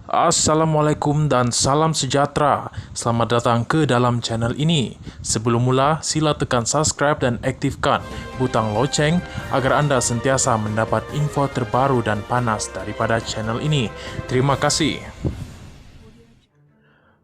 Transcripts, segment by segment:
Assalamualaikum dan salam sejahtera. Selamat datang ke dalam channel ini. Sebelum mula, sila tekan subscribe dan aktifkan butang loceng agar anda sentiasa mendapat info terbaru dan panas daripada channel ini. Terima kasih.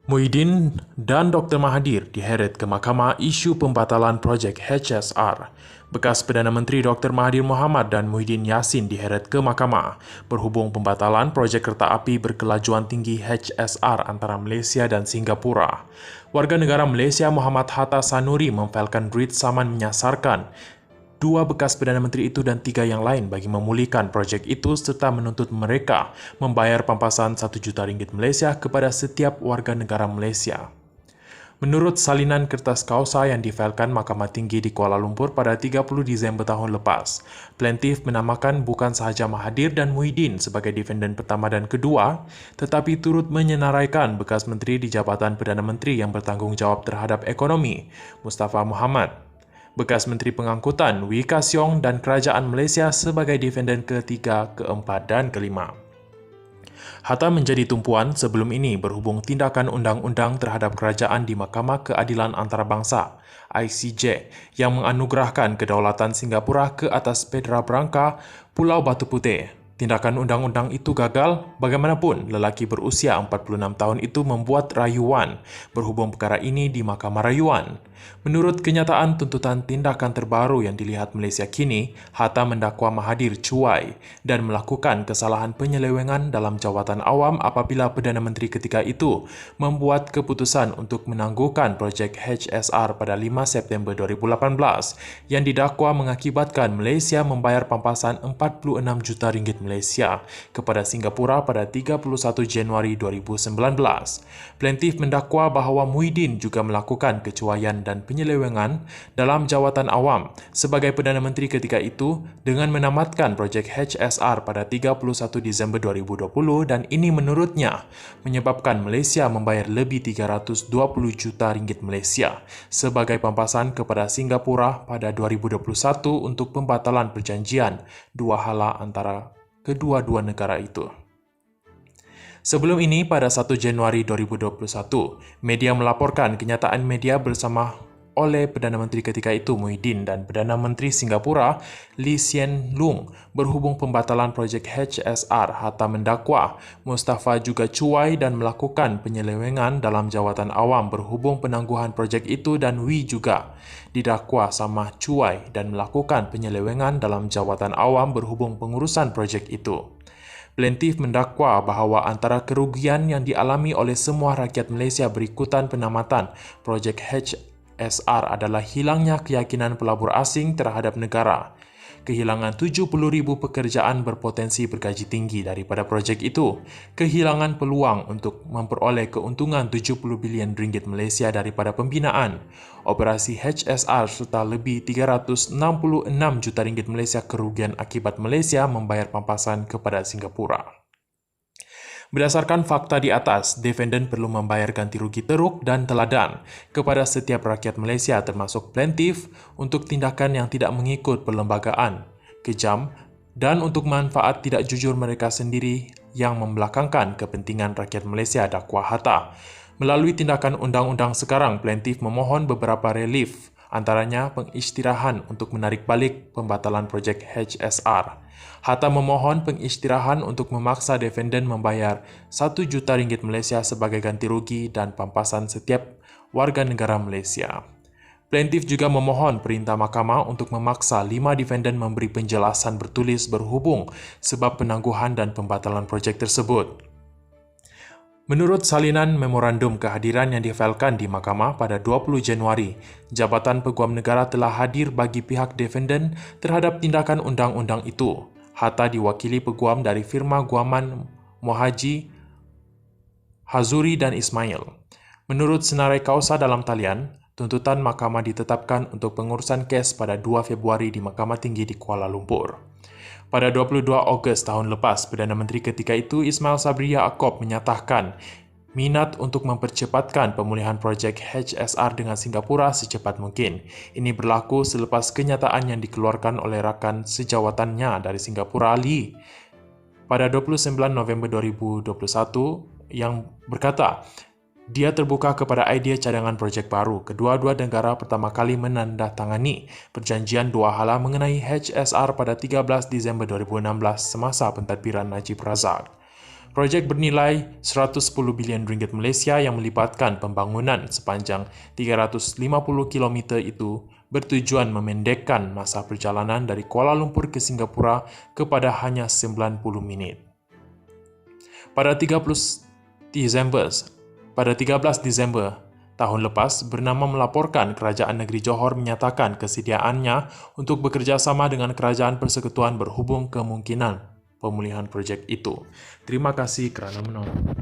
Muhyiddin dan Dr. Mahathir diheret ke Mahkamah isu pembatalan projek HSR. Bekas Perdana Menteri Dr. Mahathir Mohamad dan Muhyiddin Yassin diheret ke mahkamah berhubung pembatalan projek kereta api berkelajuan tinggi HSR antara Malaysia dan Singapura. Warga negara Malaysia Muhammad Hatta Sanuri memfailkan writ saman menyasarkan dua bekas Perdana Menteri itu dan tiga yang lain bagi memulihkan projek itu serta menuntut mereka membayar pampasan RM1 juta Malaysia kepada setiap warga negara Malaysia. Menurut salinan kertas kausa yang difailkan Mahkamah Tinggi di Kuala Lumpur pada 30 Disember tahun lepas, plaintiff menamakan bukan sahaja Mahathir dan Muhyiddin sebagai defendant pertama dan kedua, tetapi turut menyenaraikan bekas menteri di Jabatan Perdana Menteri yang bertanggungjawab terhadap ekonomi, Mustafa Mohamed, bekas Menteri Pengangkutan Wee Ka Siong dan Kerajaan Malaysia sebagai defendant ketiga, keempat dan kelima. Hatta menjadi tumpuan sebelum ini berhubung tindakan undang-undang terhadap kerajaan di Mahkamah Keadilan Antarabangsa (ICJ) yang menganugerahkan kedaulatan Singapura ke atas Petra Branca, Pulau Batu Putih. Tindakan undang-undang itu gagal, bagaimanapun lelaki berusia 46 tahun itu membuat rayuan berhubung perkara ini di Mahkamah Rayuan. Menurut kenyataan tuntutan tindakan terbaru yang dilihat Malaysia kini, Hatta mendakwa Mahathir cuai dan melakukan kesalahan penyelewengan dalam jawatan awam apabila Perdana Menteri ketika itu membuat keputusan untuk menangguhkan projek HSR pada 5 September 2018 yang didakwa mengakibatkan Malaysia membayar pampasan RM46 juta Malaysia kepada Singapura pada 31 Januari 2019. Plaintiff mendakwa bahawa Muhyiddin juga melakukan kecuaian dan penyelewengan dalam jawatan awam sebagai Perdana Menteri ketika itu dengan menamatkan projek HSR pada 31 Disember 2020 dan ini menurutnya menyebabkan Malaysia membayar lebih RM320 juta Malaysia sebagai pampasan kepada Singapura pada 2021 untuk pembatalan perjanjian dua hala antara kedua-dua negara itu. Sebelum ini, pada 1 Januari 2021, media melaporkan kenyataan media bersama oleh Perdana Menteri ketika itu Muhyiddin dan Perdana Menteri Singapura Lee Hsien Loong berhubung pembatalan projek HSR. Hatta mendakwa Mustafa juga cuai dan melakukan penyelewengan dalam jawatan awam berhubung penangguhan projek itu dan Wee juga didakwa sama cuai dan melakukan penyelewengan dalam jawatan awam berhubung pengurusan projek itu. Plaintiff mendakwa bahawa antara kerugian yang dialami oleh semua rakyat Malaysia berikutan penamatan projek HSR adalah hilangnya keyakinan pelabur asing terhadap negara, kehilangan 70,000 pekerjaan berpotensi bergaji tinggi daripada projek itu, kehilangan peluang untuk memperoleh keuntungan RM70 bilion Malaysia daripada pembinaan, operasi HSR serta lebih RM366 juta Malaysia kerugian akibat Malaysia membayar pampasan kepada Singapura. Berdasarkan fakta di atas, defendant perlu membayar ganti rugi teruk dan teladan kepada setiap rakyat Malaysia termasuk plaintiff untuk tindakan yang tidak mengikut perlembagaan, kejam dan untuk manfaat tidak jujur mereka sendiri yang membelakangkan kepentingan rakyat Malaysia, dakwa Hatta. Melalui tindakan undang-undang sekarang, plaintiff memohon beberapa relief, antaranya pengisytiharan untuk menarik balik pembatalan projek HSR. Hatta memohon pengisytiharan untuk memaksa defendant membayar RM1 juta Malaysia sebagai ganti rugi dan pampasan setiap warga negara Malaysia. Plaintiff juga memohon perintah mahkamah untuk memaksa 5 defendant memberi penjelasan bertulis berhubung sebab penangguhan dan pembatalan projek tersebut. Menurut salinan memorandum kehadiran yang difailkan di mahkamah pada 20 Januari, Jabatan Peguam Negara telah hadir bagi pihak defendant terhadap tindakan undang-undang itu. Hatta diwakili peguam dari firma guaman Mohaji, Hazuri dan Ismail. Menurut senarai kausa dalam talian, tuntutan mahkamah ditetapkan untuk pengurusan kes pada 2 Februari di Mahkamah Tinggi di Kuala Lumpur. Pada 22 Ogos tahun lepas, Perdana Menteri ketika itu Ismail Sabri Yaakob menyatakan minat untuk mempercepatkan pemulihan projek HSR dengan Singapura secepat mungkin. Ini berlaku selepas kenyataan yang dikeluarkan oleh rakan sejawatannya dari Singapura Lee pada 29 November 2021 yang berkata, dia terbuka kepada idea cadangan projek baru. Kedua-dua negara pertama kali menandatangani perjanjian dua hala mengenai HSR pada 13 Disember 2016 semasa pentadbiran Najib Razak. Projek bernilai 110 bilion ringgit Malaysia yang melibatkan pembangunan sepanjang 350 km itu bertujuan memendekkan masa perjalanan dari Kuala Lumpur ke Singapura kepada hanya 90 minit. Pada 13 Disember tahun lepas, Bernama melaporkan Kerajaan Negeri Johor menyatakan kesediaannya untuk bekerjasama dengan Kerajaan Persekutuan berhubung kemungkinan pemulihan projek itu. Terima kasih kerana menonton.